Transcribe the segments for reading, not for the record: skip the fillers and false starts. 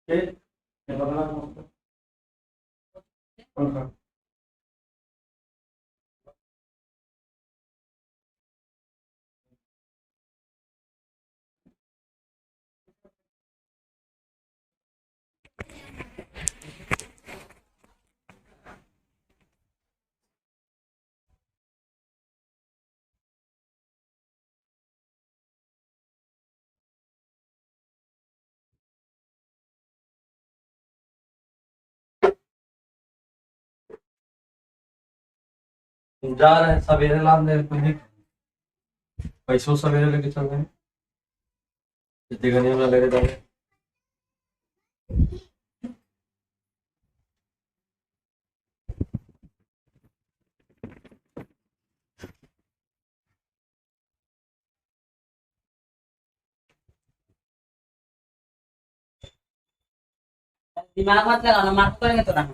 ये बदला कौन सा? जा रहे हैं सवेरे लाभ ले कोई नहीं, पैसों सवेरे लेके चल रहे हैं, जितने गनी हम लेके जा रहे हैं। दिमाग मत लगाना, माफ करेंगे तो ना।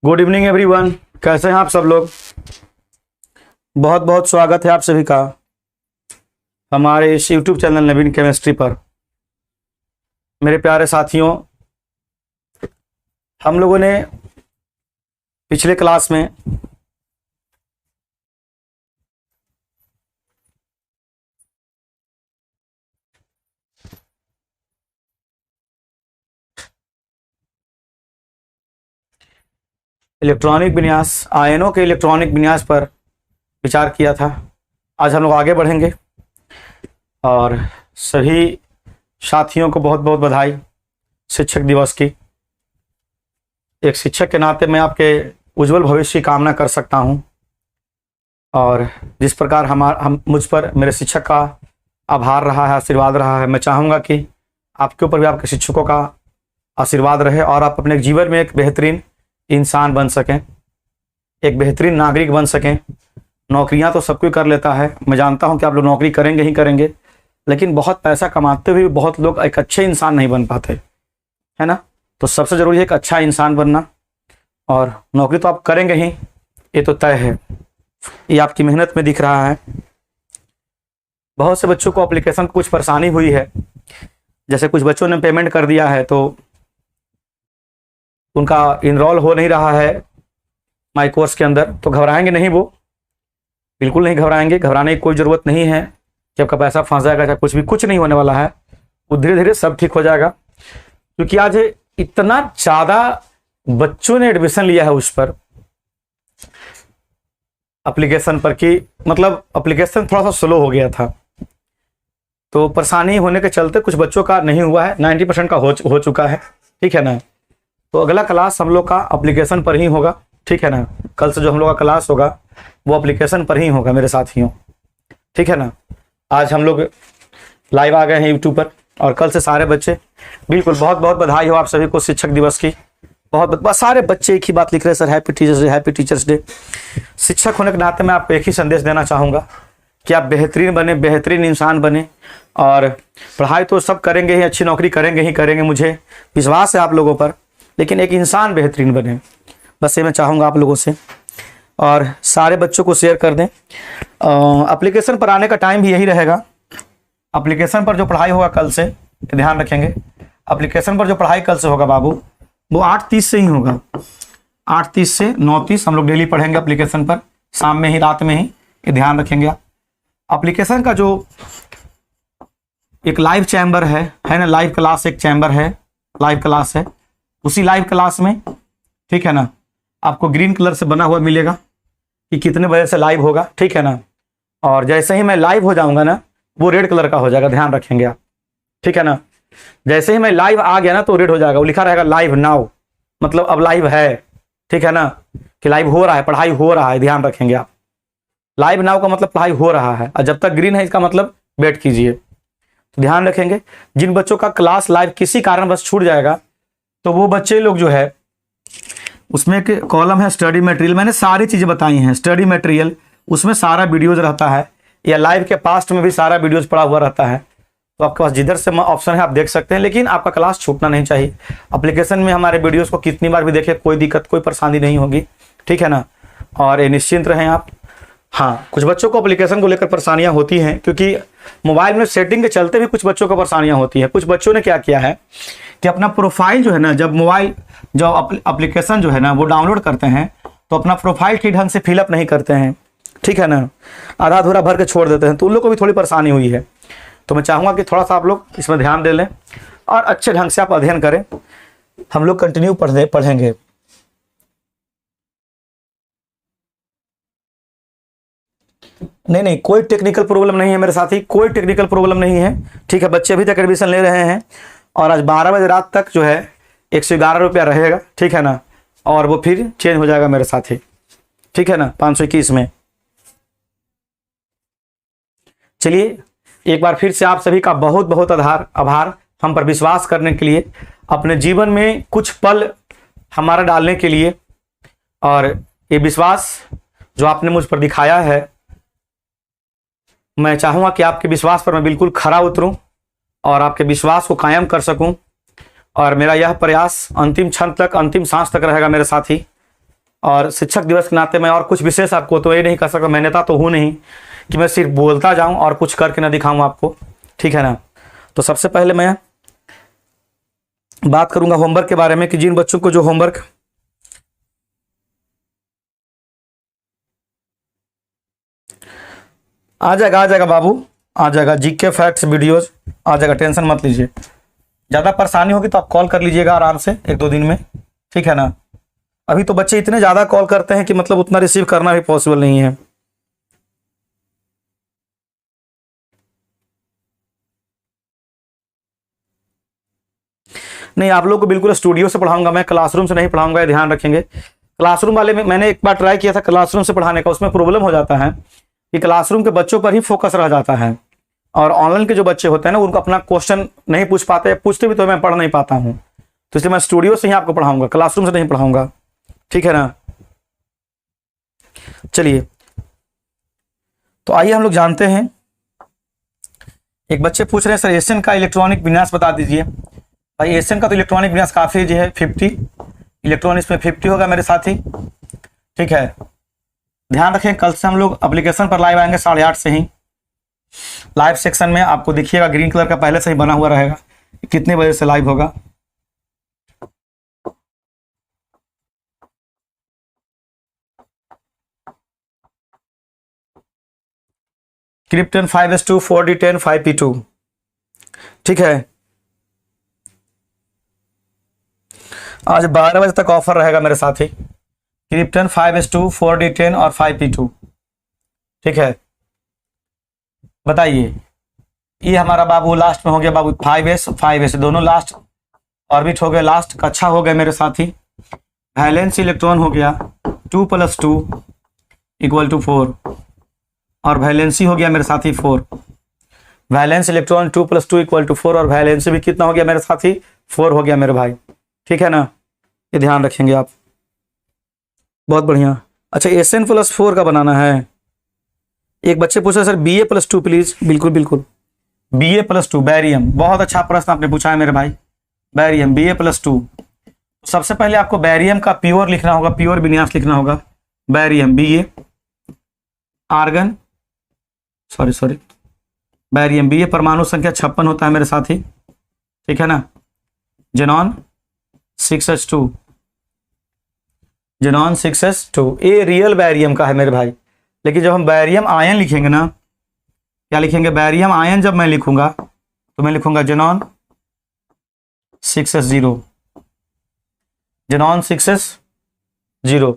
गुड इवनिंग एवरीवन, कैसे हैं आप सब लोग। बहुत बहुत स्वागत है आप सभी का हमारे इस यूट्यूब चैनल नवीन केमिस्ट्री पर। मेरे प्यारे साथियों, हम लोगों ने पिछले क्लास में इलेक्ट्रॉनिक विन्यास, आयनों के इलेक्ट्रॉनिक विन्यास पर विचार किया था। आज हम लोग आगे बढ़ेंगे और सभी साथियों को बहुत बहुत बधाई शिक्षक दिवस की। एक शिक्षक के नाते मैं आपके उज्जवल भविष्य की कामना कर सकता हूं, और जिस प्रकार हम मुझ पर मेरे शिक्षक का आभार रहा है, आशीर्वाद रहा है, मैं चाहूँगा कि आपके ऊपर भी आपके शिक्षकों का आशीर्वाद रहे और आप अपने जीवन में एक बेहतरीन इंसान बन सकें, एक बेहतरीन नागरिक बन सकें। नौकरियां तो सब कोई कर लेता है, मैं जानता हूं कि आप लोग नौकरी करेंगे ही करेंगे, लेकिन बहुत पैसा कमाते हुए बहुत लोग एक अच्छे इंसान नहीं बन पाते, है ना। तो सबसे ज़रूरी है एक अच्छा इंसान बनना, और नौकरी तो आप करेंगे ही, ये तो तय है, ये आपकी मेहनत में दिख रहा है। बहुत से बच्चों को एप्लीकेशन कुछ परेशानी हुई है, जैसे कुछ बच्चों ने पेमेंट कर दिया है तो उनका इनरोल हो नहीं रहा है माई कोर्स के अंदर, तो घबराएंगे नहीं, वो बिल्कुल नहीं घबराएंगे। घबराने की कोई ज़रूरत नहीं है कि आपका पैसा फंस जाएगा, चाहे कुछ नहीं होने वाला है, वो धीरे धीरे सब ठीक हो जाएगा। क्योंकि आज इतना ज़्यादा बच्चों ने एडमिशन लिया है उस पर एप्लीकेशन पर, कि मतलब एप्लीकेशन थोड़ा सा स्लो हो गया था, तो परेशानी होने के चलते कुछ बच्चों का नहीं हुआ है, 90% का हो चुका है, ठीक है ना। तो अगला क्लास हम लोग का एप्लीकेशन पर ही होगा, ठीक है ना। कल से जो हम लोग का क्लास होगा वो एप्लीकेशन पर ही होगा मेरे साथियों, ठीक है ना। आज हम लोग लाइव आ गए हैं यूट्यूब पर, और कल से सारे बच्चे, बिल्कुल बहुत बहुत बधाई हो आप सभी को शिक्षक दिवस की। बहुत सारे बच्चे एक ही बात लिख रहे हैं, sir happy teachers day, happy teachers day. शिक्षक होने के नाते मैं आपको एक ही संदेश देना चाहूँगा कि आप बेहतरीन बने, बेहतरीन इंसान बने, और पढ़ाई तो सब करेंगे ही, अच्छी नौकरी करेंगे ही करेंगे, मुझे विश्वास है आप लोगों पर, लेकिन एक इंसान बेहतरीन बने, बस ये मैं चाहूँगा आप लोगों से। और सारे बच्चों को शेयर कर दें। एप्लीकेशन पर आने का टाइम भी यही रहेगा। एप्लीकेशन पर जो पढ़ाई होगा कल से, ध्यान रखेंगे, एप्लीकेशन पर जो पढ़ाई कल से होगा बाबू, वो 8:30 से ही होगा, 8:30 से 9:30 हम लोग डेली पढ़ेंगे एप्लीकेशन पर, शाम में ही, रात में ही, ये ध्यान रखेंगे आप। एप्लीकेशन का जो एक लाइव चैम्बर है ना, लाइव क्लास एक चैम्बर है, लाइव क्लास है, उसी लाइव क्लास में, ठीक है ना, आपको ग्रीन कलर से बना हुआ मिलेगा कि कितने बजे से लाइव होगा, ठीक है ना। और जैसे ही मैं लाइव हो जाऊंगा ना, वो रेड कलर का हो जाएगा, ध्यान रखेंगे आप, ठीक है ना। जैसे ही मैं लाइव आ गया ना तो रेड हो जाएगा, वो लिखा रहेगा लाइव नाउ, मतलब अब लाइव है, ठीक है ना, कि लाइव हो रहा है, पढ़ाई हो रहा है, ध्यान रखेंगे आप। लाइव नाउ का मतलब पढ़ाई हो रहा है, और जब तक ग्रीन है इसका मतलब वेट कीजिए। तो ध्यान रखेंगे, जिन बच्चों का क्लास लाइव किसी कारणवश छूट जाएगा, तो वो बच्चे लोग जो है, उसमें एक कॉलम है स्टडी मटेरियल, मैंने सारी चीज़ें बताई हैं, स्टडी मटेरियल, उसमें सारा वीडियोज़ रहता है, या लाइव के पास्ट में भी सारा वीडियोज़ पड़ा हुआ रहता है। तो आपके पास जिधर से ऑप्शन है आप देख सकते हैं, लेकिन आपका क्लास छूटना नहीं चाहिए। एप्लीकेशन में हमारे वीडियोज़ को कितनी बार भी देखें, कोई दिक्कत, कोई परेशानी नहीं होगी, ठीक है ना। और ये निश्चिंत रहें आप। हाँ, कुछ बच्चों को एप्लीकेशन को लेकर परेशानियां होती हैं, क्योंकि मोबाइल में सेटिंग के चलते भी कुछ बच्चों को परेशानियां होती हैं। कुछ बच्चों ने क्या किया है कि अपना प्रोफाइल जो है ना, जब मोबाइल जो एप्लीकेशन जो है ना वो डाउनलोड करते हैं तो अपना प्रोफाइल ठीक ढंग से फिलअप नहीं करते हैं, ठीक है ना, आधा अधूरा भर के छोड़ देते हैं, तो उन लोग को भी थोड़ी परेशानी हुई है। तो मैं चाहूँगा कि थोड़ा सा आप लोग इसमें ध्यान दे लें और अच्छे ढंग से आप अध्ययन करें। हम लोग कंटिन्यू पढ़ेंगे। नहीं, कोई टेक्निकल प्रॉब्लम नहीं है मेरे साथी, कोई टेक्निकल प्रॉब्लम नहीं है, ठीक है। बच्चे अभी तक एडमिशन ले रहे हैं और आज 12 बजे रात तक जो है 111 रुपया रहेगा, ठीक है ना, और वो फिर चेंज हो जाएगा मेरे साथी, ठीक है ना, 521 में। चलिए, एक बार फिर से आप सभी का बहुत बहुत आभार हम पर विश्वास करने के लिए, अपने जीवन में कुछ पल हमारा डालने के लिए, और ये विश्वास जो आपने मुझ पर दिखाया है, मैं चाहूँगा कि आपके विश्वास पर मैं बिल्कुल खरा उतरूं और आपके विश्वास को कायम कर सकूं। और मेरा यह प्रयास अंतिम क्षण तक, अंतिम सांस तक रहेगा मेरे साथी। और शिक्षक दिवस के नाते मैं और कुछ विशेष आपको तो ये नहीं कर सकता, मैं नेता तो हूँ नहीं कि मैं सिर्फ बोलता जाऊं और कुछ करके ना दिखाऊं आपको, ठीक है ना। तो सबसे पहले मैं बात करूंगा होमवर्क के बारे में, कि जिन बच्चों को जो होमवर्क आ जाएगा बाबू, आ जाएगा, जीके फैक्ट्स वीडियोज आ जाएगा, टेंशन मत लीजिए। ज़्यादा परेशानी होगी तो आप कॉल कर लीजिएगा आराम से 1-2 दिन में, ठीक है ना। अभी तो बच्चे इतने ज़्यादा कॉल करते हैं कि मतलब उतना रिसीव करना भी पॉसिबल नहीं है। नहीं, आप लोग को बिल्कुल स्टूडियो से पढ़ाऊंगा मैं, क्लासरूम से नहीं पढ़ाऊंगा, ये ध्यान रखेंगे। क्लासरूम वाले में मैंने एक बार ट्राई किया था क्लासरूम से पढ़ाने का, उसमें प्रॉब्लम हो जाता है कि क्लासरूम के बच्चों पर ही फोकस रह जाता है, और ऑनलाइन के जो बच्चे होते हैं ना उनको अपना क्वेश्चन नहीं पूछ पाते, पूछते भी तो मैं पढ़ नहीं पाता हूँ। तो इसलिए मैं स्टूडियो से ही आपको पढ़ाऊंगा, क्लासरूम से नहीं पढ़ाऊंगा, ठीक है ना। चलिए, तो आइए हम लोग जानते हैं। एक बच्चे पूछ रहे हैं सर एशियन का इलेक्ट्रॉनिक विन्यास बता दीजिए। भाई एशियन का तो इलेक्ट्रॉनिक विन्यास काफ़ी जो है 50 इलेक्ट्रॉन, इसमें 50 होगा मेरे साथी, ठीक है। ध्यान रखें, कल से हम लोग एप्लीकेशन पर लाइव आएंगे 8:30 से ही। लाइव सेक्शन में आपको दिखिएगा ग्रीन कलर का पहले से ही बना हुआ रहेगा कितने बजे से लाइव होगा। क्रिप्टन 5s2 4d10 5p2, ठीक है। आज 12 बजे तक ऑफर रहेगा मेरे साथी, क्रिप्टन 5s2 4d10 और 5p2, ठीक है। बताइए, ये हमारा बाबू लास्ट में हो गया बाबू, 5s दोनों लास्ट ऑर्बिट हो गए, लास्ट कक्षा हो गए मेरे साथी। वैलेंस इलेक्ट्रॉन हो गया 2 + 2 = 4, और वैलेंसी हो गया मेरे साथी 4। वैलेंस इलेक्ट्रॉन 2 + 2 = 4, और वैलेंसी भी कितना हो गया मेरे साथी, 4 हो गया मेरे भाई, ठीक है ना। ये ध्यान रखेंगे आप, बहुत बढ़िया। अच्छा, SN+4 का बनाना है। एक बच्चे पूछा सर Ba+2 प्लीज। बिल्कुल बिल्कुल, Ba+2 बैरियम, बहुत अच्छा प्रश्न आपने पूछा है मेरे भाई, बैरियम Ba+2। सबसे पहले आपको बैरियम का प्योर लिखना होगा, प्योर विन्यास लिखना होगा, barium Ba, argon sorry barium Ba परमाणु संख्या 56 होता है मेरे साथी, ठीक है ना। जेनॉन 6s2, जेनॉन 6s2, ये रियल बैरियम का है मेरे भाई। लेकिन जब हम बैरियम आयन लिखेंगे ना, क्या लिखेंगे, बैरियम आयन जब मैं लिखूंगा तो मैं लिखूंगा xenon 6s0, xenon 6s0,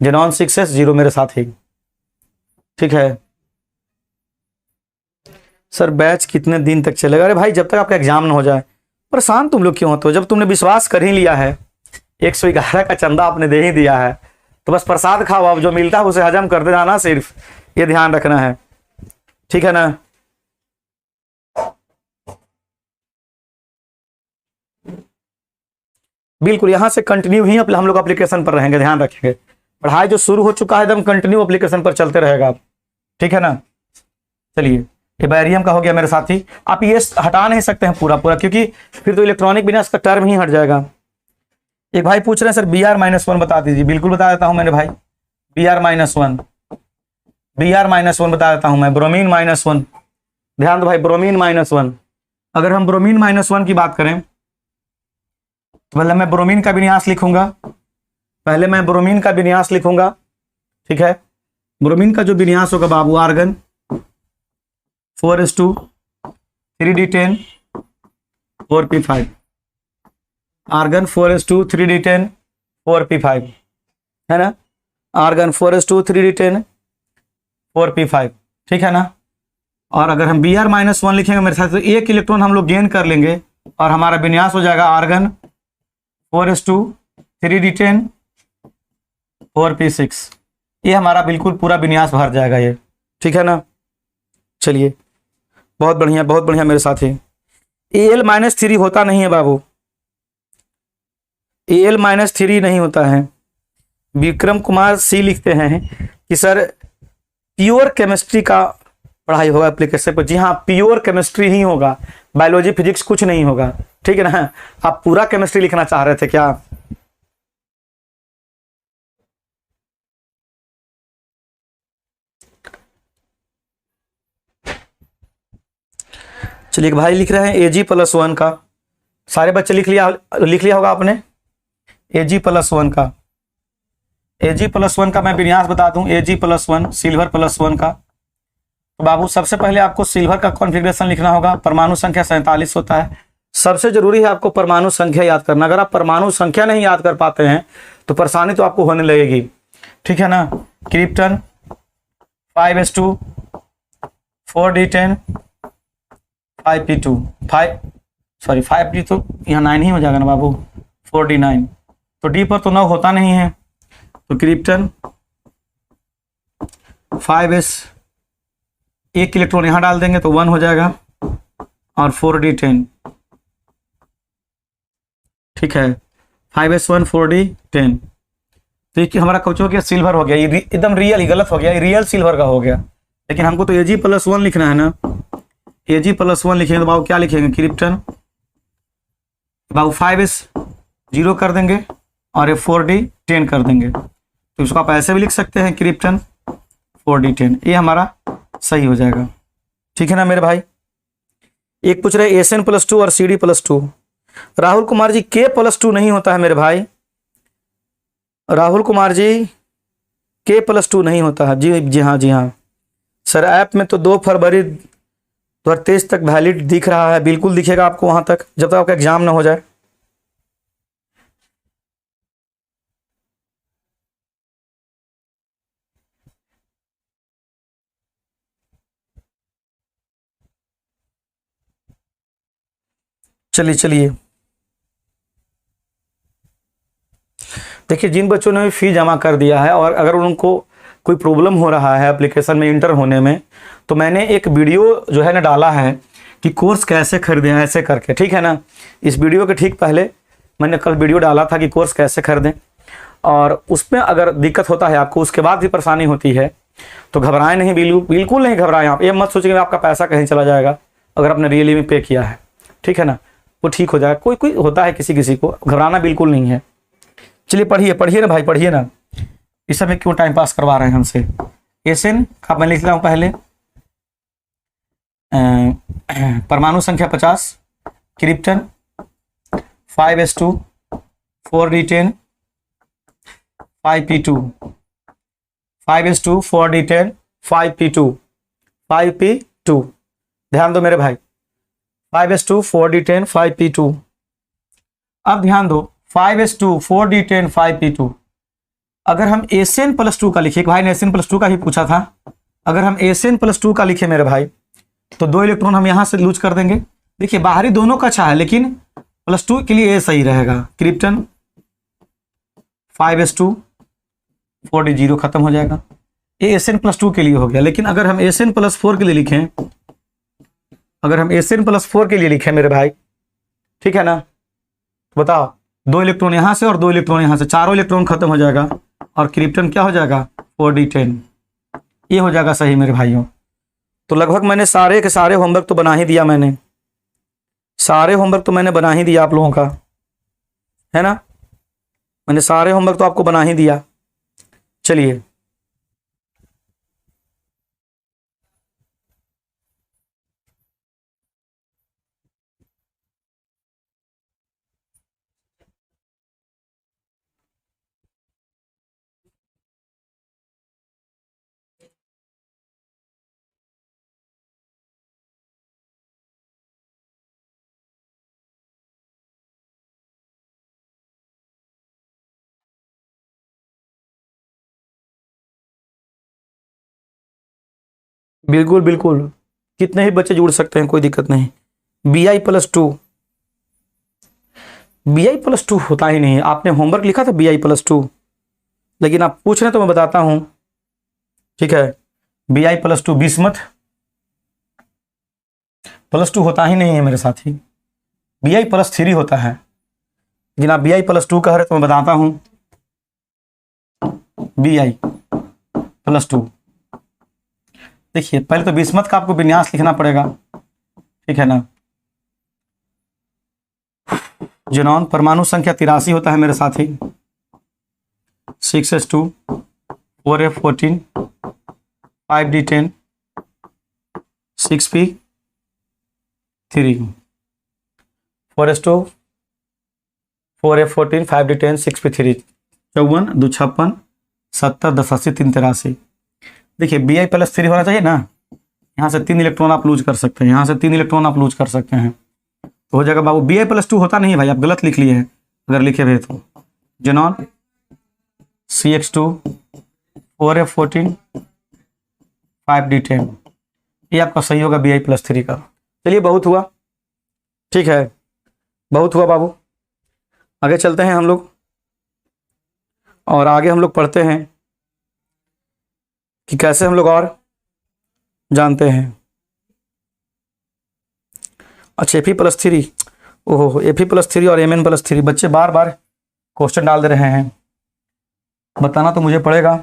xenon 6s0 मेरे साथी, ठीक है। सर बैच कितने दिन तक चलेगा? अरे भाई जब तक आपका एग्जाम ना हो जाए। परेशान तुम लोग क्यों होते हो? जब तुमने विश्वास कर ही लिया है, 111 का चंदा आपने दे ही दिया है, तो बस प्रसाद खाओ, अब जो मिलता है उसे हजम कर देना ना, सिर्फ ये ध्यान रखना है, ठीक है ना। बिल्कुल, यहां से कंटिन्यू ही हम लोग एप्लीकेशन पर रहेंगे, ध्यान रखेंगे। पढ़ाई जो शुरू हो चुका है एकदम कंटिन्यू एप्लीकेशन पर चलते रहेगा, ठीक है ना। चलिए, ये बैरियम का हो गया मेरे साथी। आप ये हटा नहीं सकते हैं पूरा, क्योंकि फिर तो इलेक्ट्रॉनिक विन्यास का टर्म ही हट जाएगा। एक भाई पूछ रहे हैं सर Br-1 बता दीजिए। बिल्कुल बता देता हूं मैंने भाई, Br-1, Br-1 बता देता हूं मैं, ब्रोमीन -1। ध्यान दो भाई, ब्रोमीन -1। अगर हम ब्रोमीन -1 की बात करें तो पहले मैं ब्रोमीन का विन्यास लिखूंगा, ठीक है। ब्रोमीन का जो विन्यास होगा बाबू, argon 4s2 3d10 4p5, argon 4s2 3d10 4p5, है ना। आर्गन 4s2 3d10 4p5, ठीक है ना। और अगर हम Br-1 लिखेंगे मेरे साथ, तो एक इलेक्ट्रॉन हम लोग गेन कर लेंगे और हमारा विन्यास हो जाएगा आर्गन 4s2 3d10 4p6। ये हमारा बिल्कुल पूरा विन्यास भर जाएगा ये, ठीक है ना। चलिए, बहुत बढ़िया मेरे साथी। Al-3 होता नहीं है बाबू, Al-3 नहीं होता है। विक्रम कुमार सी लिखते हैं कि सर प्योर केमिस्ट्री का पढ़ाई होगा एप्लीकेशन पर। जी हाँ, प्योर केमिस्ट्री ही होगा, बायोलॉजी फिजिक्स कुछ नहीं होगा, ठीक है ना। आप पूरा केमिस्ट्री लिखना चाह रहे थे क्या? चलिए, भाई लिख रहे हैं Ag+1 का। सारे बच्चे लिख लिया होगा आपने। Ag+1 का, Ag+1 का मैं विन्यास बता दूं। Ag+1 सिल्वर +1 का। तो बाबू सबसे पहले आपको सिल्वर का कॉन्फ़िगरेशन लिखना होगा। परमाणु संख्या 47 होता है। सबसे जरूरी है आपको परमाणु संख्या याद करना। अगर आप परमाणु संख्या नहीं याद कर पाते हैं तो परेशानी तो आपको होने लगेगी, ठीक है ना। Krypton 5s2 4d10 5p2 5p तो यहाँ 9 ही हो जाएगा ना बाबू, 4d9। तो डी पर तो 9 होता नहीं है, तो क्रिप्टन 5s, एक इलेक्ट्रॉन यहां डाल देंगे तो 1 हो जाएगा, और 4d10, ठीक है। 5s1 4d10। तो ये हमारा कौच हो गया, सिल्वर हो गया। ये एकदम रियल ही गलत हो गया, ये रियल सिल्वर का हो गया। लेकिन हमको तो Ag+1 लिखना है ना। Ag+1 लिखेंगे तो बाबू क्या लिखेंगे, क्रिप्टन बाबू 5s 0 कर देंगे और ये 4d10 कर देंगे। तो इसको आप ऐसे भी लिख सकते हैं, क्रिप्टन 4d10। ये हमारा सही हो जाएगा, ठीक है ना मेरे भाई। एक पूछ रहे Sn+2 और Cd+2। राहुल कुमार जी K+2 नहीं होता है मेरे भाई। राहुल कुमार जी K+2 नहीं होता है। जी हाँ सर। ऐप में तो 2 फरवरी 2023 तक वैलिड दिख रहा है। बिल्कुल दिखेगा आपको वहां तक, जब तक आपका एग्जाम ना हो जाए। चलिए देखिए, जिन बच्चों ने फी जमा कर दिया है और अगर उनको कोई प्रॉब्लम हो रहा है एप्लीकेशन में इंटर होने में, तो मैंने एक वीडियो जो है ना डाला है कि कोर्स कैसे खरीदें ऐसे करके, ठीक है ना। इस वीडियो के ठीक पहले मैंने कल वीडियो डाला था कि कोर्स कैसे खरीदें, और उसमें अगर दिक्कत होता है आपको, उसके बाद भी परेशानी होती है, तो घबराएं नहीं, बिल्कुल नहीं घबराएं आप। ये मत सोचिए कि आपका पैसा कहीं चला जाएगा अगर आपने रियली में पे किया है, ठीक है ना। वो ठीक हो जाएगा। कोई होता है किसी को, घबराना बिल्कुल नहीं है। चलिए पढ़िए ना भाई, पढ़िए ना। इस समय क्यों टाइम पास करवा रहे हैं हमसे। Sn का मैं लिख रहा हूँ पहले, परमाणु संख्या 50, krypton 5s2 4d10 5p2, 5s2 4d10 5p2। ध्यान दो मेरे भाई, 5s2 4d10 5p2। अब ध्यान दो, 5s2 4d10 5p2। अगर हम Sn+2 का लिखे, भाई ने Sn+2 का ही पूछा था। अगर हम Sn+2 का लिखे मेरे भाई, तो 2 इलेक्ट्रॉन हम यहां से लूज कर देंगे। देखिए बाहरी दोनों का अच्छा है, लेकिन +2 के लिए ये सही रहेगा। क्रिप्टन 5s2 4d0 खत्म हो जाएगा। ये Sn+2 के लिए हो गया। लेकिन अगर हम Sn+4 के लिए लिखें, मेरे भाई, ठीक है ना, तो बताओ 2 इलेक्ट्रॉन यहां से और 2 इलेक्ट्रॉन यहां से, चारों इलेक्ट्रॉन खत्म हो जाएगा, और क्रिप्टन क्या हो जाएगा, 4d10। ये हो जाएगा सही मेरे भाइयों। तो लगभग मैंने सारे के सारे होमवर्क तो बना ही दिया, आप लोगों का, है ना। मैंने सारे होमवर्क तो आपको बना ही दिया। चलिए बिल्कुल बिल्कुल, कितने ही बच्चे जुड़ सकते हैं, कोई दिक्कत नहीं। BI+2, BI+2 होता ही नहीं। आपने होमवर्क लिखा था BI+2, लेकिन आप पूछ रहे हैं तो मैं बताता हूं, ठीक है। BI+2 बिस्मथ +2 होता ही नहीं है मेरे साथी, BI+3 होता है। लेकिन आप BI+2 कह रहे तो मैं बताता हूं, BI+2। देखिए पहले तो बिस्मथ का आपको विन्यास लिखना पड़ेगा, ठीक है ना। ज़ेनॉन परमाणु संख्या 83 होता है मेरे साथी, 6s2 4f14 5d10 6p3 4s2 4f14 5d10 6p3 54 2 56 70 10 80 3 83। देखिए BI+3 होना चाहिए ना, यहाँ से 3 इलेक्ट्रॉन आप लूज कर सकते हैं, यहाँ से 3 इलेक्ट्रॉन आप लूज कर सकते हैं, तो हो जाएगा बाबू। BI+2 होता नहीं है भाई, आप गलत लिख लिए हैं अगर लिखे हुए तो। ज़ेनॉन CX2 4f14 5d10, ये आपका सही होगा BI+3 का। चलिए बहुत हुआ, ठीक है, बहुत हुआ बाबू। आगे चलते हैं हम लोग, और आगे हम लोग पढ़ते हैं कि कैसे हम लोग और जानते हैं। अच्छा Fe+3, ओहो Fe+3 और Mn+3, बच्चे बार बार क्वेश्चन डाल दे रहे हैं, बताना तो मुझे पड़ेगा।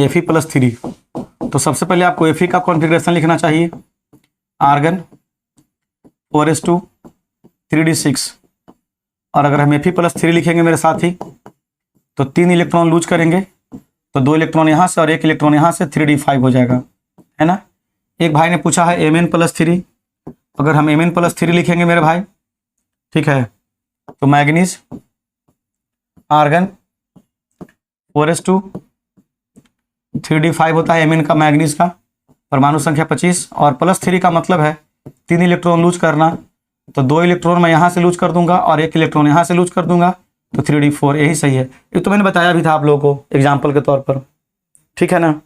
Fe+3, तो सबसे पहले आपको Fe का कॉन्फ़िगरेशन लिखना चाहिए, आर्गन 4s2 3d6। और अगर हम Fe+3 लिखेंगे मेरे साथी, तो 3 इलेक्ट्रॉन लूज करेंगे, तो 2 इलेक्ट्रॉन यहाँ से और 1 इलेक्ट्रॉन यहाँ से, 3d5 हो जाएगा, है ना। एक भाई ने पूछा है Mn+3, अगर हम Mn+3 लिखेंगे मेरे भाई, ठीक है, तो मैग्नीज आर्गन 4s2 3d5 होता है Mn का, मैग्नीज का परमाणु संख्या 25, और +3 का मतलब है 3 इलेक्ट्रॉन लूज करना, तो 2 इलेक्ट्रॉन मैं यहाँ से लूज कर दूंगा और 1 इलेक्ट्रॉन यहाँ से लूज कर दूंगा, तो 3d4, यही सही है। ये तो मैंने बताया भी था आप लोगों को एग्जाम्पल के तौर पर, ठीक है ना।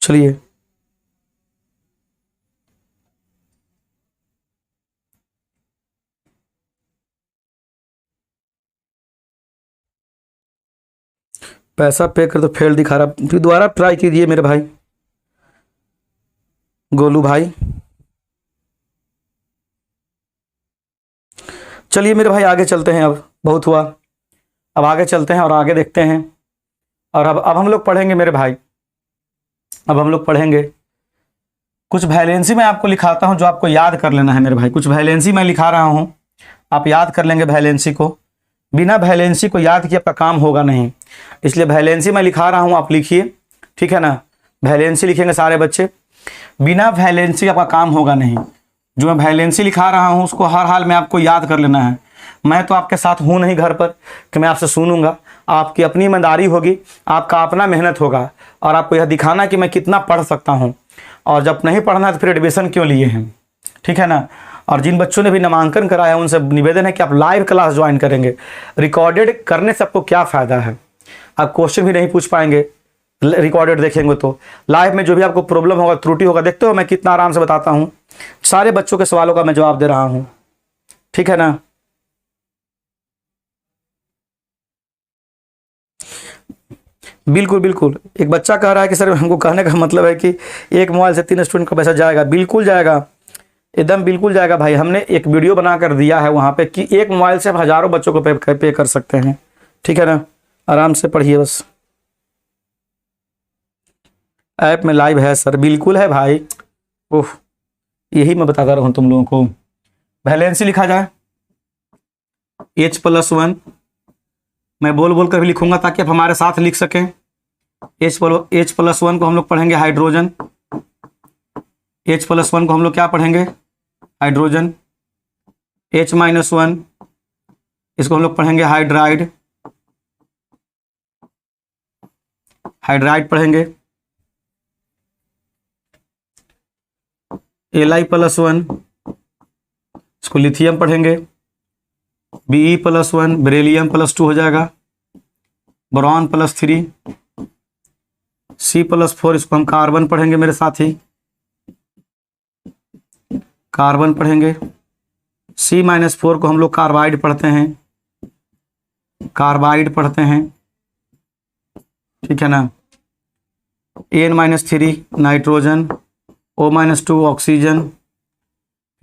चलिए पैसा पे कर तो फेल दिखा रहा, फिर दोबारा ट्राई कीजिए मेरे भाई गोलू भाई। चलिए मेरे भाई आगे चलते हैं, अब बहुत हुआ, अब आगे चलते हैं और आगे देखते हैं। और अब हम लोग पढ़ेंगे मेरे भाई, अब हम लोग पढ़ेंगे कुछ वैलेंसी मैं आपको लिखाता हूं जो आपको याद कर लेना है मेरे भाई। कुछ वैलेंसी मैं लिखा रहा हूं, आप याद कर लेंगे वैलेंसी को, बिना वैलेंसी को याद किए आपका काम होगा नहीं, इसलिए वैलेंसी मैं लिखा रहा हूं, आप लिखिए, ठीक है ना। वैलेंसी लिखेंगे सारे बच्चे, बिना वैलेंसी आपका काम होगा नहीं। जो मैं वैलेंसी लिखा रहा हूं उसको हर हाल में आपको याद कर लेना है। मैं तो आपके साथ हूं नहीं घर पर कि मैं आपसे सुनूंगा, आपकी अपनी ईमानदारी होगी, आपका अपना मेहनत होगा, और आपको यह दिखाना कि मैं कितना पढ़ सकता हूं। और जब नहीं पढ़ना है तो फिर एडमिशन क्यों लिए हैं, ठीक है ना। और जिन बच्चों ने भी नामांकन कराया उनसे निवेदन है कि आप लाइव क्लास ज्वाइन करेंगे। रिकॉर्डेड करने से आपको क्या फ़ायदा है, आप क्वेश्चन भी नहीं पूछ पाएंगे रिकॉर्डेड देखेंगे तो। लाइव में जो भी आपको प्रॉब्लम होगा, त्रुटि होगा, देखते हो मैं कितना आराम से बताता हूँ, सारे बच्चों के सवालों का मैं जवाब दे रहा हूँ, ठीक है ना। बिल्कुल बिल्कुल, एक बच्चा कह रहा है कि सर हमको कहने का मतलब है कि एक मोबाइल से 3 स्टूडेंट का पैसा जाएगा। बिल्कुल जाएगा, एकदम बिल्कुल जाएगा भाई। हमने एक वीडियो बना कर दिया है वहाँ पे कि एक मोबाइल से आप हज़ारों बच्चों को पे कर सकते हैं, ठीक है ना। आराम से पढ़िए बस। ऐप में लाइव है सर, बिल्कुल है भाई। ओह, यही मैं बताता रहा हूँ तुम लोगों को। वैलेंसी लिखा जाए H+1, मैं बोल बोल कर भी लिखूंगा ताकि आप हमारे साथ लिख सकें। H+1 को हम लोग पढ़ेंगे हाइड्रोजन। H+1 को हम लोग क्या पढ़ेंगे? हाइड्रोजन। H-1 इसको हम लोग पढ़ेंगे हाइड्राइड। हाइड्राइड पढ़ेंगे। Li+1 इसको लिथियम पढ़ेंगे। Be+1 बेरिलियम +2 हो जाएगा। बोरॉन +3। C+4 इसको हम कार्बन पढ़ेंगे मेरे साथी, कार्बन पढ़ेंगे। C-4 को हम लोग कार्बाइड पढ़ते हैं, कार्बाइड पढ़ते हैं, ठीक है ना। N-3 नाइट्रोजन, O-2 ऑक्सीजन,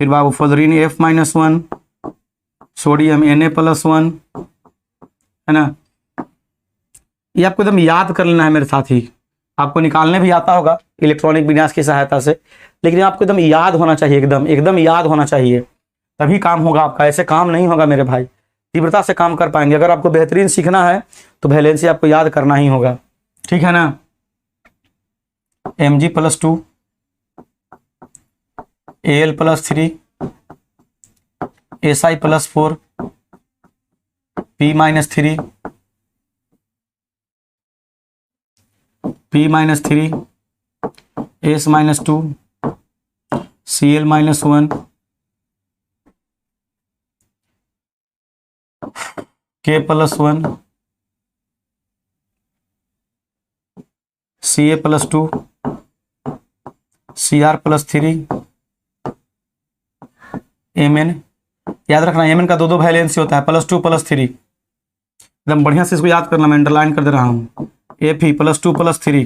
फिर बाबू फ्लोरीन F-1, सोडियम Na+1, है ना। ये आपको एकदम याद कर लेना है मेरे साथी। आपको निकालने भी आता होगा इलेक्ट्रॉनिक विन्यास की सहायता से, लेकिन आपको एकदम याद होना चाहिए, एकदम एकदम याद होना चाहिए, तभी काम होगा आपका। ऐसे काम नहीं होगा मेरे भाई, तीव्रता से काम कर पाएंगे। अगर आपको बेहतरीन सीखना है तो वैलेंसी आपको याद करना ही होगा, ठीक है ना। Mg+2, Al+3, Si+4, P-3, P-3, S-2, Cl-1, K+1, Ca+2, Cr+3, Mn। याद रखना Mn का दो वैलेंसी होता है, +2 +3। एकदम बढ़िया से इसको याद करना, मैं अंडरलाइन कर दे रहा हूँ। Fe +2 +3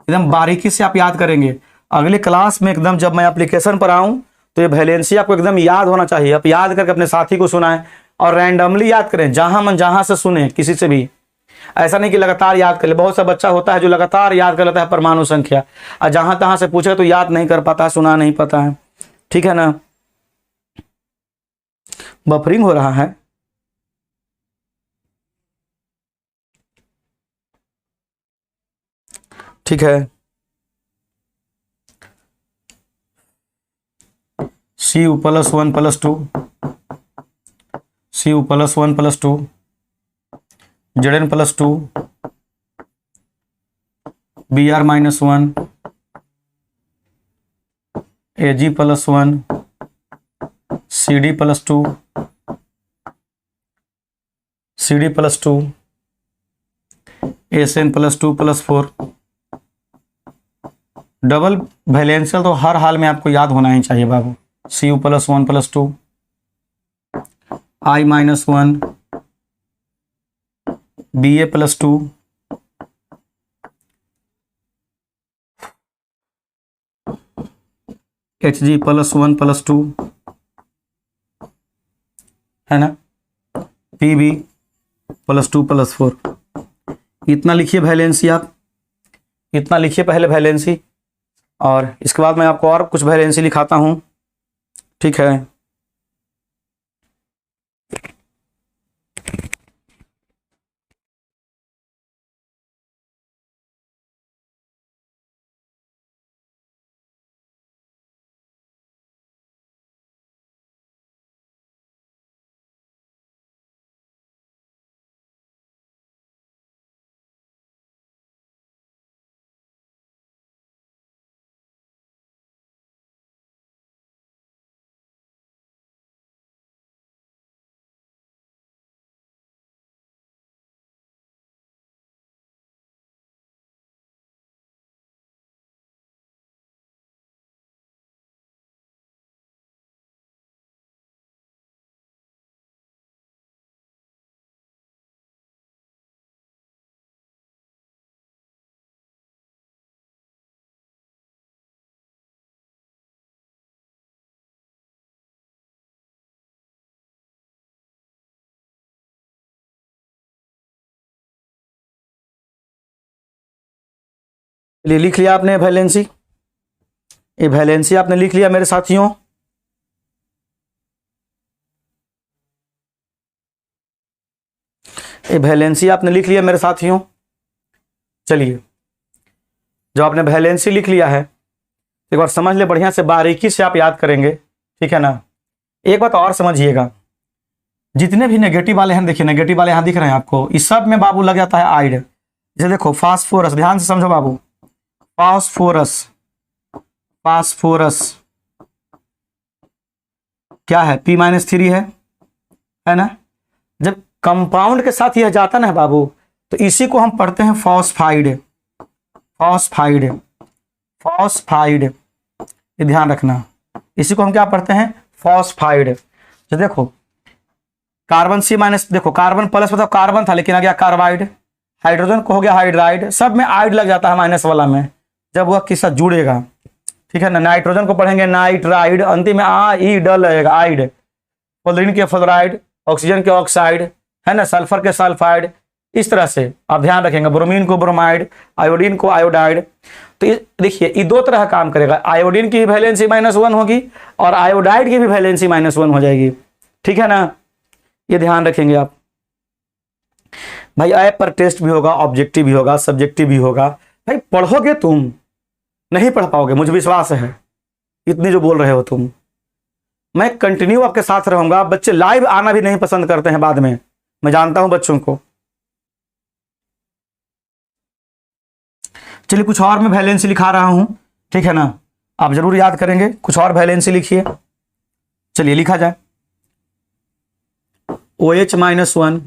एकदम बारीकी से आप याद करेंगे। अगले क्लास में एकदम जब मैं एप्लीकेशन पर आऊँ तो ये वैलेंसी आपको एकदम याद होना चाहिए। आप याद करके अपने साथी को सुनाएं और रैंडमली याद करें, जहां मन जहां से सुने, किसी से भी। ऐसा नहीं कि लगातार याद कर ले। बहुत सा बच्चा होता है जो लगातार याद कर लेता है परमाणु संख्या, और जहां तहां से पूछे तो याद नहीं कर पाता है, सुना नहीं पाता है, ठीक है ना। बफरिंग हो रहा है। ठीक है। Cu+1 +2, Cu+1 +2, Zn+2, Br-1, Ag+1, Cd+2, Cd+2, Sn+2 +4। Double वैलेंशियल तो हर हाल में आपको याद होना ही चाहिए बाबू। Cu+1 +2, I-1, Ba+2, Hg+1 +2, है ना, Pb+2 +4। इतना लिखिए वैलेंसी, आप इतना लिखिए पहले वैलेंसी, और इसके बाद मैं आपको और कुछ वैलेंसी लिखाता हूँ, ठीक है। चलिए लिख लिया आपने वैलेंसी, ये वैलेंसी आपने लिख लिया मेरे साथियों। ये वैलेंसी आपने लिख लिया मेरे साथियों। चलिए जब आपने वैलेंसी लिख लिया है एक बार समझ ले, बढ़िया से बारीकी से आप याद करेंगे, ठीक है ना। एक बात और समझिएगा, जितने भी नेगेटिव वाले हैं, देखिए नेगेटिव वाले यहाँ दिख रहे हैं आपको, इस सब में बाबू लग जाता है आइड। जैसे देखो फास्फोरस, ध्यान से समझो बाबू, फास्फोरस, फास्फोरस क्या है, P-3 है ना। जब कंपाउंड के साथ यह जाता ना बाबू, तो इसी को हम पढ़ते हैं फॉस्फाइड, फॉस्फाइड, फॉस्फाइड, ये ध्यान रखना, इसी को हम क्या पढ़ते हैं, फॉस्फाइड। तो देखो कार्बन C-, देखो कार्बन प्लस मतलब कार्बन था लेकिन आ गया कार्बाइड, हाइड्रोजन को हो गया हाइड्राइड, सब में आइड लग जाता है माइनस वाला में जब वह किसका जुड़ेगा, ठीक है ना। नाइट्रोजन को पढ़ेंगे नाइट्राइड, अंतिम में ई ड लगेगा आइड, फ्लोरीन के फ्लोराइड, ऑक्सीजन के ऑक्साइड, है ना, सल्फर के सल्फाइड, इस तरह से आप ध्यान रखेंगे, ब्रोमीन को ब्रोमाइड, आयोडीन को आयोडाइड। तो देखिए ये दो तरह काम करेगा, आयोडीन की वैलेंसी -1 होगी और आयोडाइड की भी वैलेंसी -1 हो जाएगी, ठीक है ना। ये ध्यान रखेंगे आप भाई। ऐप पर टेस्ट भी होगा, ऑब्जेक्टिव भी होगा, सब्जेक्टिव भी होगा। भाई पढ़ोगे तुम, नहीं पढ़ पाओगे, मुझे विश्वास है, इतनी जो बोल रहे हो तुम। मैं कंटिन्यू आपके साथ रहूंगा। बच्चे लाइव आना भी नहीं पसंद करते हैं बाद में, मैं जानता हूं बच्चों को। चलिए कुछ और मैं वैलेंसी लिखा रहा हूं, ठीक है ना, आप जरूर याद करेंगे। कुछ और वैलेंसी लिखिए, चलिए लिखा जाए। OH -1,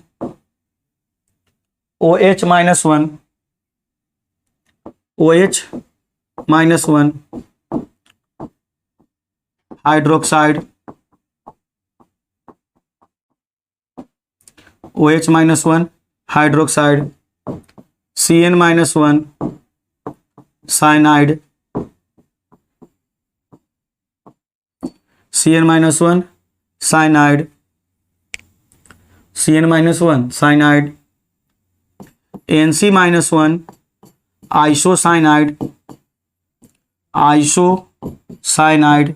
OH -1, OH -1 hydroxide, OH -1 hydroxide, CN -1 cyanide, CN -1 cyanide, CN -1 cyanide, NC -1 isocyanide, isocyanide,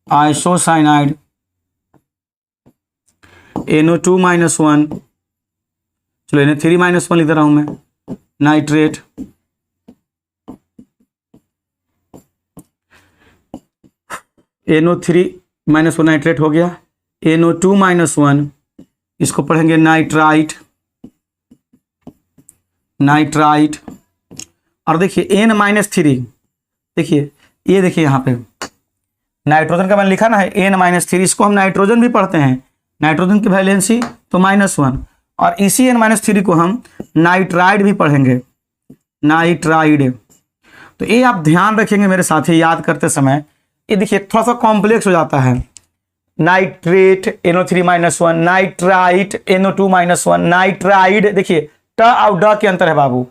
isocyanide, NO2 -1, चलो Na3 -1 लिख रहा हूं मैं, नाइट्रेट, NO3 -1 नाइट्रेट हो गया। NO2 -1 इसको पढ़ेंगे नाइट्राइट, नाइट्राइट। और देखिए N-3, देखिए ये देखिए यहाँ पे नाइट्रोजन का मैंने लिखा ना है N-3, इसको हम नाइट्रोजन भी पढ़ते हैं, नाइट्रोजन की वैलेंसी तो -1, और इसी N-3 को हम नाइट्राइड भी पढ़ेंगे, नाइट्राइड। तो ये आप ध्यान रखेंगे मेरे साथी याद करते समय। ये देखिए थोड़ा सा कॉम्प्लेक्स हो जाता है, nitrate NO3 -1, nitrite NO2 -1, nitride. देखिए ट और ड के अंतर है बाबू,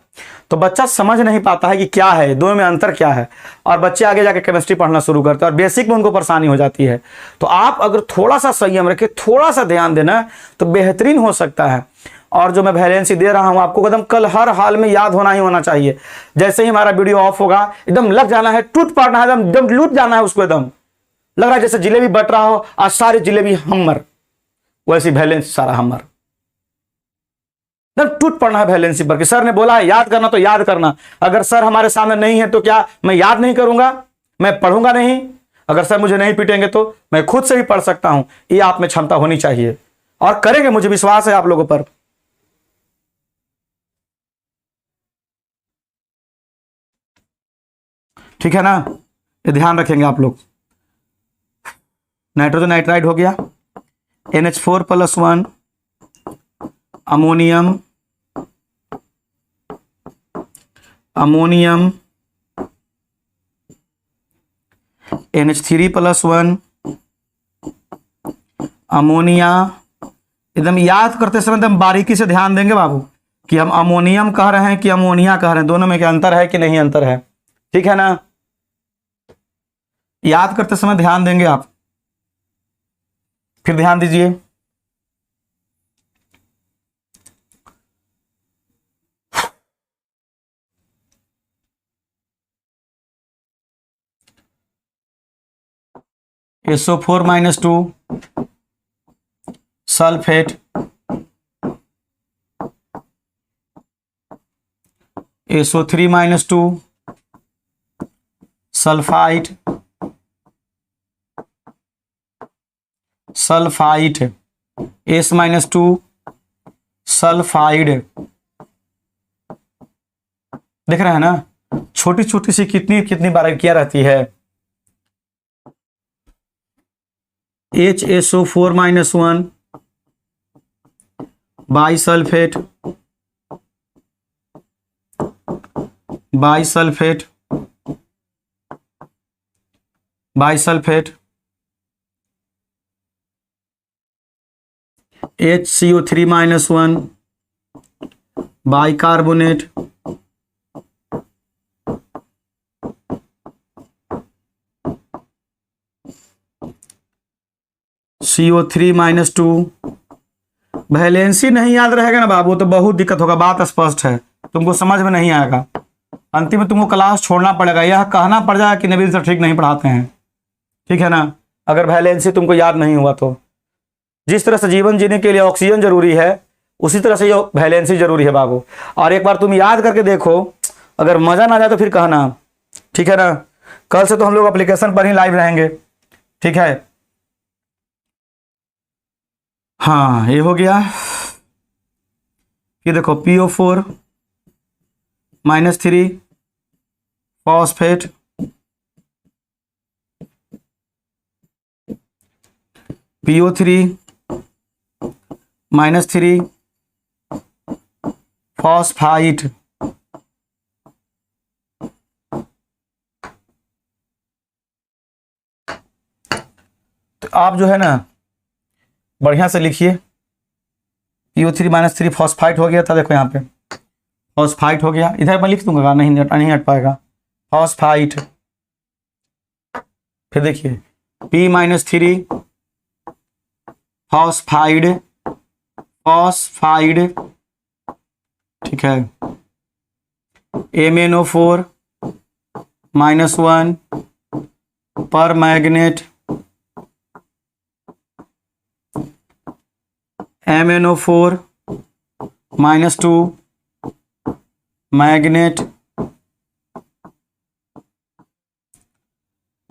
तो बच्चा समझ नहीं पाता है कि क्या है, दोनों में अंतर क्या है, और बच्चे आगे जाके केमिस्ट्री पढ़ना शुरू करते हैं और बेसिक में उनको परेशानी हो जाती है। तो आप अगर थोड़ा सा संयम रखें, थोड़ा सा ध्यान देना, तो बेहतरीन हो सकता है। और जो मैं वैलेंसी दे रहा हूं आपको एकदम कल हर हाल में याद होना ही होना चाहिए। जैसे ही हमारा वीडियो ऑफ होगा एकदम लग जाना है, टूट पड़ना है, एकदम लूट जाना है उसको, एकदम लग रहा है जैसे जिलेबी बट रहा हो, आज सारी जिलेबी हमर, वैसी वैलेंसी सारा हमर, एकदम टूट पड़ना है वैलेंसी पर। कि सर ने बोला है याद करना तो याद करना, अगर सर हमारे सामने नहीं है तो क्या मैं याद नहीं करूंगा, मैं पढ़ूंगा नहीं? अगर सर मुझे नहीं पीटेंगे तो मैं खुद से भी पढ़ सकता हूं, ये आप में क्षमता होनी चाहिए, और करेंगे, मुझे विश्वास है आप लोगों पर। ठीक है ना, ये ध्यान रखेंगे आप लोग। नाइट्रोजन नाइट्राइड हो गया, NH4+1 ammonium, ammonium, NH3+1 ammonia. एकदम याद करते समय एकदम बारीकी से ध्यान देंगे बाबू कि हम अमोनियम कह रहे हैं कि अमोनिया कह रहे हैं, दोनों में क्या अंतर है कि नहीं अंतर है, ठीक है ना। याद करते समय ध्यान देंगे आप, फिर ध्यान दीजिए। SO4 minus 2 sulphate, SO3 minus 2 sulphide, sulphide, S minus 2 sulphide. देख रहे हैं ना, छोटी छोटी सी कितनी कितनी बारीकियां रहती है। HSO4 minus 1 bisulphate, bisulphate, bisulphate, HCO3 minus 1 bicarbonate, CO3 minus 2। Valency नहीं याद रहेगा ना बाबू तो बहुत दिक्कत होगा, बात स्पष्ट है, तुमको समझ में नहीं आएगा। अंतिम में तुमको क्लास छोड़ना पड़ेगा, यह कहना पड़ जाएगा कि नबील सर ठीक नहीं पढ़ाते हैं, ठीक है ना, अगर वैलेंसी तुमको याद नहीं हुआ तो। जिस तरह से जीवन जीने के लिए ऑक्सीजन जरूरी है, उसी तरह से ये वैलेंसी जरूरी है बाबू। और एक बार तुम याद करके देखो, अगर मजा ना जाए तो फिर कहना, ठीक है ना। कल से तो हम लोग एप्लीकेशन पर ही लाइव रहेंगे, ठीक है। हाँ, ये हो गया। ये देखो PO4 minus 3 phosphate, PO3 minus 3 phosphite, तो आप जो है ना बढ़िया से लिखिए। PO3 माइनस 3 फॉस्फाइट हो गया था, देखो यहाँ पे फॉस्फाइट हो गया, इधर मैं लिख दूंगा, नहीं हट पाएगा, फॉस्फाइट। फिर देखिए P माइनस 3 फॉस्फाइड, फॉस्फाइड, ठीक है। MnO4 माइनस 1 पर magnet, MnO4 minus 2 magnet,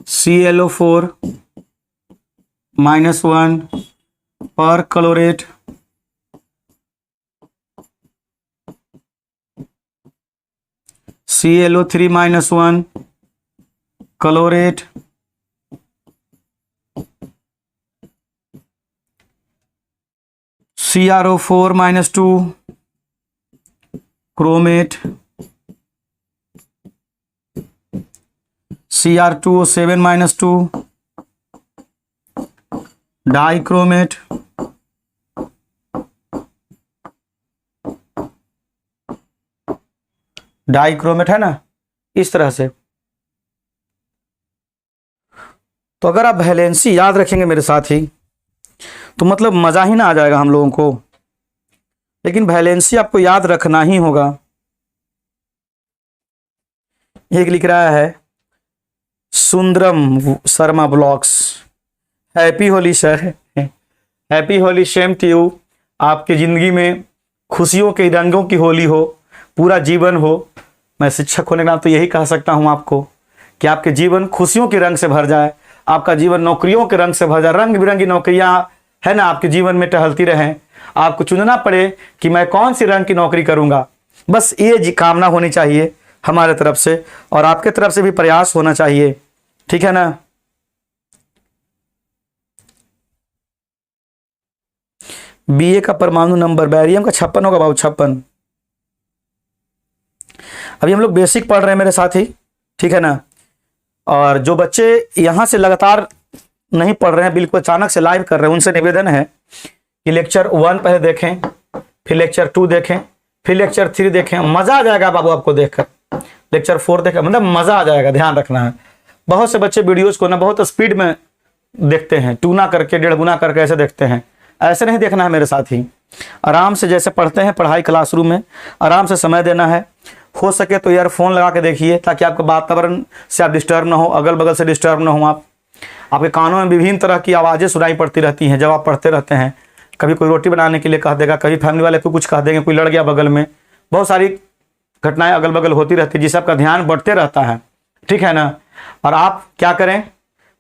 ClO4 minus 1 पर chlorate, ClO3 minus 1 chlorate, CrO4 minus 2 chromate, Cr2O7 minus 2 dichromate, dichromate है ना, इस तरह से। तो अगर आप वैलेंसी याद रखेंगे मेरे साथ ही तो मतलब मजा ही ना आ जाएगा हम लोगों को, लेकिन वैलेंसी आपको याद रखना ही होगा। एक लिख रहा है Sundaram Sharma blogs, happy Holi sir, happy Holi, same to you. आपकी ज़िंदगी में खुशियों के रंगों की होली हो, पूरा जीवन हो। मैं शिक्षक होने के नाते तो यही कह सकता हूँ आपको कि आपके जीवन खुशियों के रंग से भर जाए, आपका जीवन नौकरियों के रंग से भर जाए, रंग बिरंगी नौकरियाँ है ना आपके जीवन में टहलती रहें। आपको चुनना पड़े कि मैं कौन सी रंग की नौकरी करूँगा, बस ये कामना होनी चाहिए हमारे तरफ से, और आपके तरफ से भी प्रयास होना चाहिए, ठीक है ना। BA का परमाणु नंबर बैरियम का 56 होगा बाबू, 56। अभी हम लोग बेसिक पढ़ रहे हैं मेरे साथ ही, ठीक है ना। और जो बच्चे यहाँ से लगातार नहीं पढ़ रहे हैं, बिल्कुल अचानक से लाइव कर रहे हैं, उनसे निवेदन है कि लेक्चर 1 पहले देखें, फिर लेक्चर 2 देखें, फिर लेक्चर 3 देखें। मज़ा आ जाएगा बाबू आपको देखकर। लेक्चर 4 देखें, मतलब मज़ा आ जाएगा, ध्यान रखना है। बहुत से बच्चे वीडियोस को ना बहुत स्पीड में देखते हैं, 2 गुना करके 1.5 गुना करके ऐसे देखते हैं। ऐसे नहीं देखना है मेरे साथ ही, आराम से जैसे पढ़ते हैं पढ़ाई क्लासरूम में, आराम से समय देना है। हो सके तो ईयरफोन लगा के देखिए ताकि आपका वातावरण से आप डिस्टर्ब ना हो, अगल बगल से डिस्टर्ब ना हो आप, आपके कानों में विभिन्न तरह की आवाज़ें सुनाई पड़ती रहती हैं जब आप पढ़ते रहते हैं। कभी कोई रोटी बनाने के लिए कह देगा, कभी फैमिली वाले को कुछ कह देंगे, कोई लड़ गया बगल में, बहुत सारी घटनाएं अगल बगल होती रहती है जिससे आपका ध्यान बढ़ते रहता है, ठीक है ना। और आप क्या करें,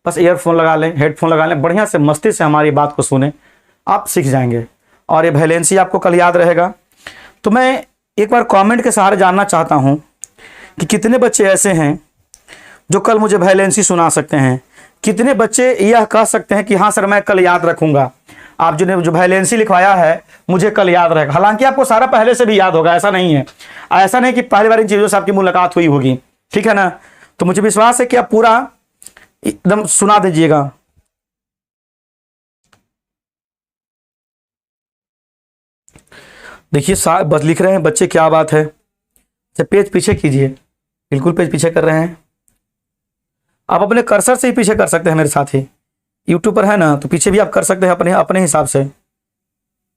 बस ईयरफोन लगा लें, हेडफोन लगा लें, बढ़िया से मस्ती से हमारी बात को सुने, आप सीख जाएंगे और ये वैलेंसी आपको कल याद रहेगा। तो मैं एक बार कमेंट के सहारे जानना चाहता हूँ कि कितने बच्चे ऐसे हैं जो कल मुझे वैलेंसी सुना सकते हैं, कितने बच्चे यह कह सकते हैं कि हाँ सर मैं कल याद रखूँगा, आप जो वैलेंसी लिखवाया है मुझे कल याद रहेगा। हालांकि आपको सारा पहले से भी याद होगा, ऐसा नहीं है, ऐसा नहीं कि पहली बार इन चीज़ों से आपकी मुलाकात हुई होगी, ठीक है ना। तो मुझे विश्वास है कि आप पूरा एकदम सुना दीजिएगा। देखिए बस लिख रहे हैं बच्चे, क्या बात है। अच्छा पेज पीछे कीजिए, बिल्कुल पेज पीछे कर रहे हैं। आप अपने कर्सर से ही पीछे कर सकते हैं मेरे साथ ही, यूट्यूब पर है ना, तो पीछे भी आप कर सकते हैं अपने अपने हिसाब से।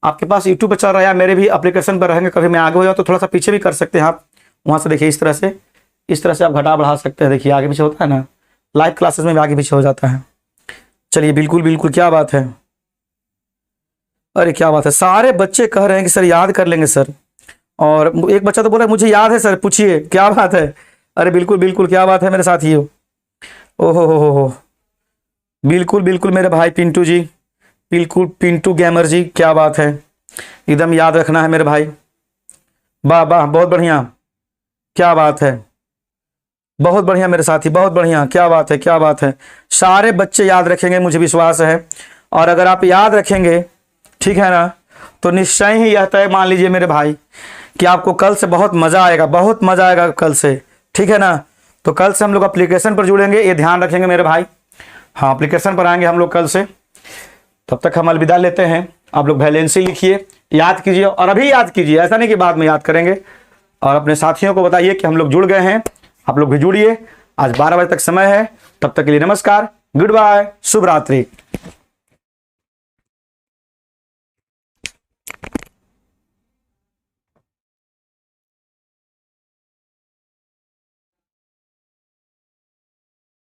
आपके पास यूट्यूब पर चल रहा है या मेरे भी एप्लीकेशन पर रहेंगे, कभी मैं आगे हो जाऊँ तो थोड़ा सा पीछे भी कर सकते हैं आप। वहाँ से देखिए इस तरह से आप घटा बढ़ा सकते हैं। देखिए आगे पीछे होता है ना, लाइव क्लासेस में भी आगे पीछे हो जाता है। चलिए बिल्कुल बिल्कुल, क्या बात है, अरे क्या बात है। सारे बच्चे कह रहे हैं कि सर याद कर लेंगे सर, और एक बच्चा तो बोला मुझे याद है सर, पूछिए क्या बात है। अरे बिल्कुल बिल्कुल, क्या बात है मेरे साथियों। ओहो हो, बिल्कुल बिल्कुल मेरे भाई पिंटू जी, बिल्कुल पिंटू गेमर जी, क्या बात है, एकदम याद रखना है मेरे भाई। वाह वाह, बहुत बढ़िया, क्या बात है, बहुत बढ़िया मेरे साथी, बहुत बढ़िया, क्या बात है, क्या बात है। सारे बच्चे याद रखेंगे मुझे विश्वास है। और अगर आप याद रखेंगे, ठीक है ना, तो निश्चय ही यह तय मान लीजिए मेरे भाई कि आपको कल से बहुत मज़ा आएगा, बहुत मज़ा आएगा कल से, ठीक है ना। तो कल से हम लोग एप्लीकेशन पर जुड़ेंगे, ये ध्यान रखेंगे मेरे भाई। हाँ एप्लीकेशन पर आएंगे हम लोग कल से। तब तक हम अलविदा लेते हैं। आप लोग वैलेंसी लिखिए, याद कीजिए, और अभी याद कीजिए, ऐसा नहीं कि बाद में याद करेंगे। और अपने साथियों को बताइए कि हम लोग जुड़ गए हैं, आप लोग भी जुड़िए। आज 12 बजे तक समय है, तब तक के लिए नमस्कार, गुड बाय, शुभ रात्रि।